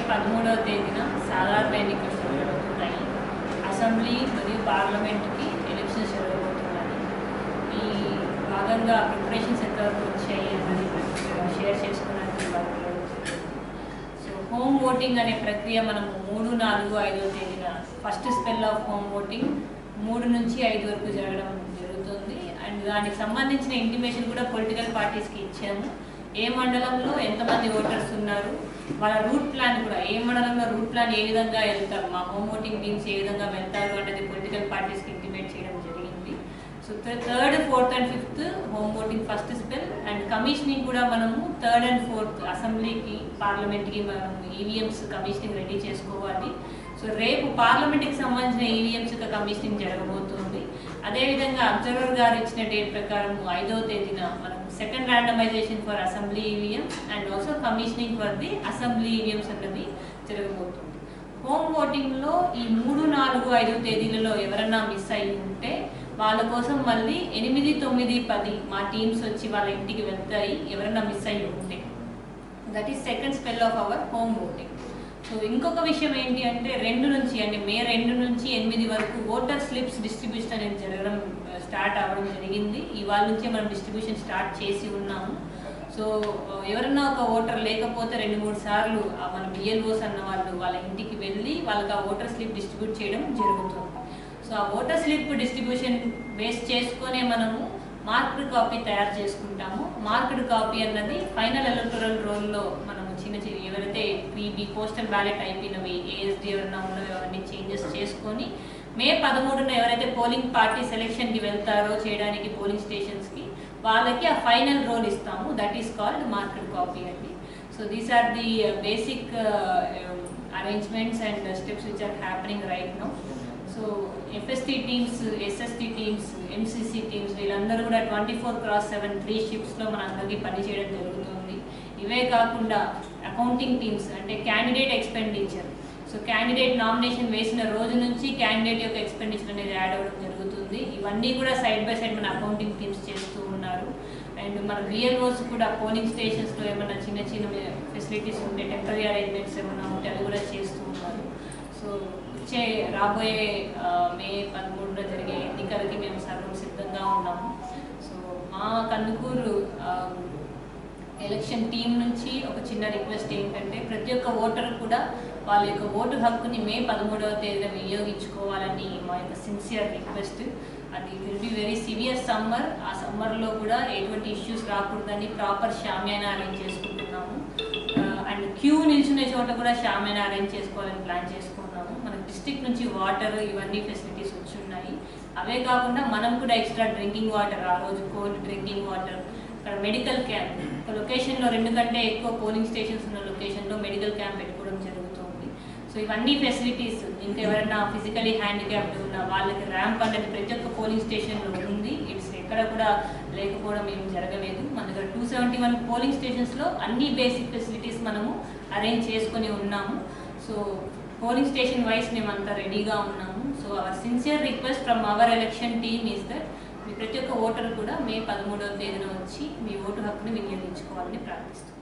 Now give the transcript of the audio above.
13వ తేదీన సాధారణ ఎన్నికలు జరగబోతున్నాయి. అసెంబ్లీ మరియు పార్లమెంట్కి ఎలక్షన్స్ జరగబోతున్నాయి. ఈ భాగంగా ప్రిపరేషన్స్ ఎంతవరకు వచ్చాయి అన్నది షేర్ చేసుకోవడానికి సో హోమ్ ఓటింగ్ అనే ప్రక్రియ మనము 3, 4, 5వ తేదీన first spell of home voting 3 నుంచి 5 వరకు జరగడం జరుగుతుంది. అండ్ దానికి సంబంధించిన ఇంటిమేషన్ కూడా పొలిటికల్ పార్టీస్కి ఇచ్చాము. ఏ మండలంలో ఎంతమంది ఓటర్స్ ఉన్నారు, వాళ్ళ రూట్ ప్లాన్ కూడా, ఏ మండలంలో రూట్ ప్లాన్ ఏ విధంగా వెళ్తారు, మా హోమ్ ఓటింగ్ టీమ్స్ ఏ విధంగా వెళ్తారు అనేది పొలిటికల్ పార్టీస్కి ఇంటిమేట్ చేయడం జరిగింది. So 3rd, 4th and 5th home voting first spell. And commissioning కూడా మనము 3rd and 4th అసెంబ్లీకి పార్లమెంట్కి మనం ఈవీఎంస్ కమిషనింగ్ రెడీ చేసుకోవాలి. సో రేపు పార్లమెంట్కి సంబంధించిన ఈవీఎంస్ కమిషనింగ్ జరగబోతుంది. అదేవిధంగా అబ్జర్వర్ గారు ఇచ్చిన డేట్ ప్రకారం 5వ తేదీన మనం second randomisation for assembly EVMs and also commissioning for the assembly EVMs అన్నది జరగబోతుంది. హోమ్ ఓటింగ్లో ఈ 3, 4, 5 తేదీలలో ఎవరన్నా మిస్ అయ్యి ఉంటే వాళ్ళ కోసం మళ్ళీ 8, 9, 10 మా టీమ్స్ వచ్చి వాళ్ళ ఇంటికి వెళ్తాయి ఎవరన్నా మిస్ అయ్యి ఉంటే. That is second spell of our home voting. So ఇంకొక విషయం ఏంటి అంటే మే 2 నుంచి 8 వరకు ఓటర్ స్లిప్స్ డిస్ట్రిబ్యూషన్ అనేది జరగడం స్టార్ట్ అవ్వడం జరిగింది. ఇవాళ నుంచే మనం డిస్ట్రిబ్యూషన్ స్టార్ట్ చేసి ఉన్నాము. సో ఎవరన్నా ఒక ఓటర్ లేకపోతే 2-3 సార్లు మన బిఎల్ఓస్ అన్న వాళ్ళు వాళ్ళ ఇంటికి వెళ్ళి వాళ్ళకి ఆ ఓటర్ స్లిప్ డిస్ట్రిబ్యూట్ చేయడం జరుగుతుంది. సో ఆ ఓటర్ స్లిప్ డిస్ట్రిబ్యూషన్ బేస్ చేసుకునే మనము మార్క్డ్ కాపీ తయారు చేసుకుంటాము. మార్క్డ్ కాపీ అన్నది ఫైనల్ ఎలక్టోరల్ రోల్లో మనము చిన్న ఎవరైతే ప్రీబీ పోస్టల్ బ్యాలెట్ అయిపోయినవి ఏఎస్డి ఎవరైనా ఉన్నవి అవన్నీ చేంజెస్ చేసుకొని మే 13న ఎవరైతే పోలింగ్ పార్టీ సెలెక్షన్కి వెళ్తారో చేయడానికి పోలింగ్ స్టేషన్స్కి వాళ్ళకి ఆ ఫైనల్ రోల్ ఇస్తాము. That is called marked copy అండి. So these are the basic arrangements and steps which are happening right now. So FST teams, SST teams, MCC teams వీళ్ళందరూ కూడా 24/7 3 షిఫ్ట్స్లో మన అందరికీ పనిచేయడం జరుగుతుంది. ఇవే కాకుండా అకౌంటింగ్ టీమ్స్ అంటే candidate expenditure, so candidate nomination వేసిన రోజు నుంచి క్యాండిడేట్ యొక్క ఎక్స్పెండిచర్ అనేది యాడ్ అవ్వడం జరుగుతుంది. ఇవన్నీ కూడా సైడ్ బై సైడ్ మన అకౌంటింగ్ టీమ్స్ చేస్తూ ఉన్నారు. అండ్ మన బిఎల్ఓస్ కూడా పోలింగ్ స్టేషన్స్లో ఏమైనా చిన్న చిన్న ఫెసిలిటీస్ ఉంటే టెంపరీ అరేంజ్మెంట్స్ ఏమైనా ఉంటే అది కూడా చేస్తూ ఉన్నారు. సో రాబోయే మే 13న జరిగే ఎన్నికలకి మేము సర్వం సిద్ధంగా ఉన్నాము. సో మా కందుకూరు ఎలక్షన్ టీం నుంచి ఒక చిన్న రిక్వెస్ట్ ఏంటంటే ప్రతి ఒక్క ఓటర్ కూడా వాళ్ళ యొక్క ఓటు హక్కుని మే 13వ తేదీన వినియోగించుకోవాలని మా యొక్క సిన్సియర్ రిక్వెస్ట్. అది will be very severe summer. ఆ సమ్మర్లో కూడా ఎటువంటి ఇష్యూస్ రాకూడదని ప్రాపర్ షామియానా అరేంజ్ చేసుకుంటున్నాము. అండ్ క్యూ నిల్చునే చోట కూడా షామియానా అరేంజ్ చేసుకోవాలని ప్లాన్ చేసుకున్నాము. మన డిస్ట్రిక్ట్ నుంచి వాటర్ ఇవన్నీ ఫెసిలిటీస్ వచ్చి ఉన్నాయి. అవే కాకుండా మనం కూడా ఎక్స్ట్రా డ్రింకింగ్ వాటర్, ఆ రోజు కోల్డ్ డ్రింకింగ్ వాటర్, ఇక్కడ మెడికల్ క్యాంప్ ఒక లొకేషన్లో 2 కంటే ఎక్కువ పోలింగ్ స్టేషన్స్ ఉన్న లొకేషన్లో మెడికల్ క్యాంప్ పెట్టుకోవడం జరుగుతుంది. సో ఇవన్నీ ఫెసిలిటీస్ ఇంకా ఎవరైనా ఫిజికలీ హ్యాండిక్యాప్డ్ ఉన్న వాళ్ళకి ర్యాంప్ అనేది ప్రతి ఒక్క పోలింగ్ స్టేషన్లో ఉంది. ఇట్స్ ఎక్కడ కూడా లేకపోవడం ఏం జరగలేదు. మన దగ్గర 271 పోలింగ్ స్టేషన్స్లో అన్ని బేసిక్ ఫెసిలిటీస్ మనము అరేంజ్ చేసుకొని ఉన్నాము. సో పోలింగ్ స్టేషన్ వైజ్ మేమంతా రెడీగా ఉన్నాము. So our sincere request from our election team is that ప్రతి ఒక్క ఓటర్ కూడా మే 13వ తేదీన వచ్చి మీ ఓటు హక్కుని వినియోగించుకోవాలని ప్రార్థిస్తున్నాం.